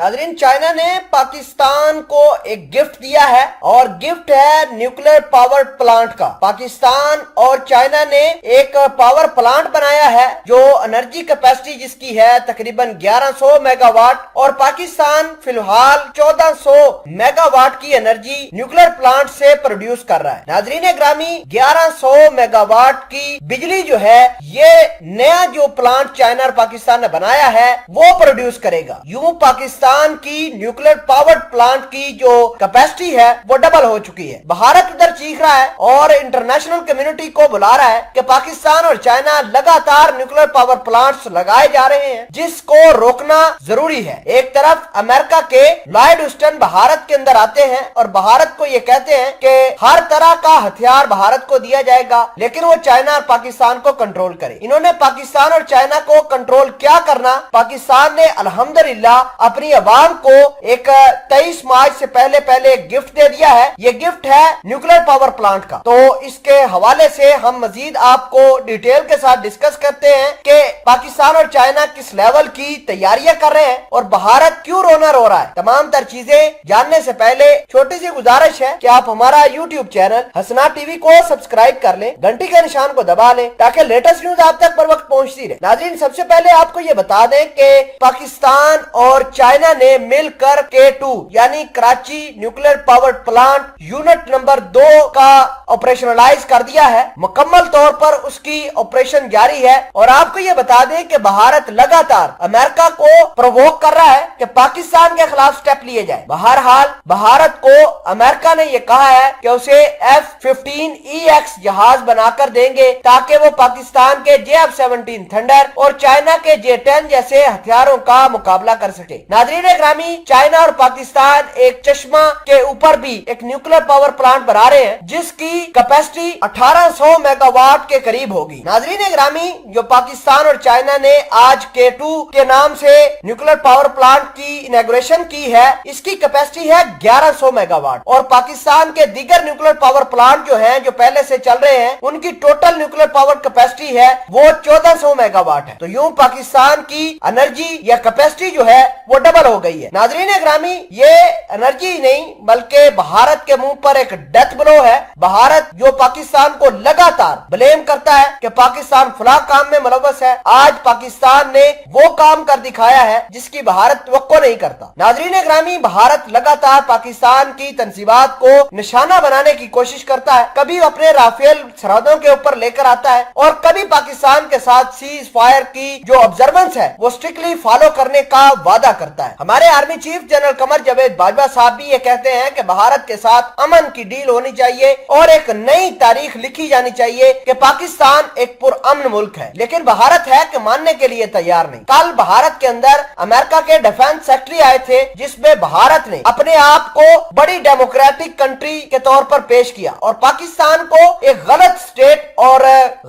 नाज़रीन, चाइना ने पाकिस्तान को एक गिफ्ट दिया है और गिफ्ट है न्यूक्लियर पावर प्लांट का। पाकिस्तान और चाइना ने एक पावर प्लांट बनाया है जो एनर्जी कैपेसिटी जिसकी है तकरीबन 1100 मेगावाट और पाकिस्तान फिलहाल 1400 मेगावाट की एनर्जी न्यूक्लियर प्लांट से प्रोड्यूस कर रहा है। नाज़रीन ग्रामी, 1100 मेगावाट की बिजली जो है ये नया जो प्लांट चाइना और पाकिस्तान ने बनाया है वो प्रोड्यूस करेगा। यूं पाकिस्तान की न्यूक्लियर पावर प्लांट की जो कैपेसिटी है वो डबल हो चुकी है। भारत उधर चीख रहा है और इंटरनेशनल कम्युनिटी को बुला रहा है कि पाकिस्तान और चाइना लगातार न्यूक्लियर पावर प्लांट्स लगाए जा रहे हैं जिसको रोकना जरूरी है। एक तरफ अमेरिका के लॉयड ऑस्टिन भारत के अंदर आते हैं और भारत को ये कहते हैं कि हर तरह का हथियार भारत को दिया जाएगा लेकिन वो चाइना और पाकिस्तान को कंट्रोल करे। इन्होंने पाकिस्तान और चाइना को कंट्रोल क्या करना, पाकिस्तान ने अल्हम्दुलिल्लाह अपनी अवाम को एक 23 मार्च से पहले एक गिफ्ट दे दिया है। ये गिफ्ट है न्यूक्लियर पावर प्लांट का। तो इसके हवाले से हम मजीद आपको डिटेल के साथ डिस्कस करते हैं कि पाकिस्तान और चाइना किस लेवल की तैयारियां कर रहे हैं और भारत क्यों रोना रो रहा है। तमाम तर चीजें जानने से पहले छोटी सी गुजारिश है कि आप हमारा यूट्यूब चैनल हसना टीवी को सब्सक्राइब कर लें, घंटी के निशान को दबा लें ताकि लेटेस्ट न्यूज आप तक बर वक्त पहुंचती रहे। नाज़रीन, सबसे पहले आपको ये बता दें कि पाकिस्तान और चाइना ने मिलकर K2 यानी Karachi nuclear power plant unit number 2 का ऑपरेशनलाइज कर दिया है। मुकम्मल तौर पर उसकी ऑपरेशन जारी है और आपको ये बता दें कि भारत लगातार अमेरिका को प्रोवोक कर रहा है कि पाकिस्तान के खिलाफ स्टेप लिए जाए। बहरहाल भारत को अमेरिका ने ये कहा है कि उसे F-15EX जहाज बनाकर देंगे ताकि वो पाकिस्तान के J-17 थंडर और चाइना के J-10 जैसे हथियारों का मुकाबला कर सके। नाज़रीन ग्रामी, चाइना और पाकिस्तान एक चश्मा के ऊपर भी एक न्यूक्लियर पावर प्लांट बना रहे हैं जिसकी कैपेसिटी 1800 मेगावाट के करीब होगी। नाज़रीन ग्रामी, जो पाकिस्तान और चाइना ने आज K2 के नाम से न्यूक्लियर पावर प्लांट की इनॉग्रेशन की है, इसकी कैपेसिटी है 1100 मेगावाट और पाकिस्तान के दीगर न्यूक्लियर पावर प्लांट जो हैं जो पहले से चल रहे हैं उनकी टोटल न्यूक्लियर पावर कैपेसिटी है वो 1400 मेगावाट है। तो यूं पाकिस्तान की एनर्जी या कैपेसिटी जो है वो डबल हो गई है। नाज़रीन ग्रामी, ये एनर्जी नहीं बल्कि भारत के मुंह पर एक डेथ ब्लो है। भारत जो पाकिस्तान को लगातार ब्लेम करता है कि पाकिस्तान फला काम में मुलव्वस है, आज पाकिस्तान ने वो काम कर दिखाया है जिसकी भारत तवक्को नहीं करता। नाज़रीन ग्रामी, भारत लगातार पाकिस्तान की तंसीबात को निशाना बनाने की कोशिश करता है, कभी अपने राफेल सरहदों के ऊपर लेकर आता है और कभी पाकिस्तान के साथ सीज फायर की जो ऑब्जर्वेंस है वो स्ट्रिक्टली फॉलो करने का वादा करता है। हमारे army chief general Qamar Javed Bajwa साहब भी ये कहते हैं कि भारत के साथ अमन की डील होनी चाहिए और एक नई तारीख लिखी जानी चाहिए कि पाकिस्तान एक पुरअमन मुल्क है, लेकिन भारत है कि मानने के लिए तैयार नहीं। कल भारत के अंदर अमेरिका के डिफेंस सेक्रेटरी आए थे जिसमें भारत ने अपने आप को बड़ी डेमोक्रेटिक कंट्री के तौर पर पेश किया और पाकिस्तान को एक गलत स्टेट और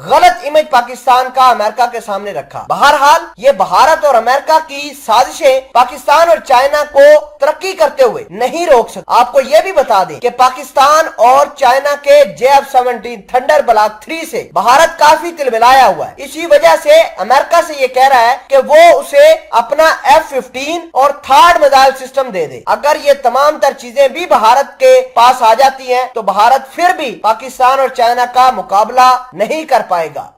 गलत इमेज पाकिस्तान का अमेरिका के सामने रखा। बहरहाल ये भारत और अमेरिका की साजिशें पाकिस्तान और चाइना को तरक्की करते हुए नहीं रोक सकती। आपको ये भी बता दें कि पाकिस्तान और चाइना के J-17 थंडर ब्लॉक 3 से भारत काफी तिलमिलाया हुआ है। इसी वजह से अमेरिका से ये कह रहा है कि वो उसे अपना F-15 और थर्ड मिसाइल सिस्टम दे दे। अगर ये तमाम तर चीजें भी भारत के पास आ जाती हैं तो भारत फिर भी पाकिस्तान और चाइना का मुकाबला नहीं कर पाएगा।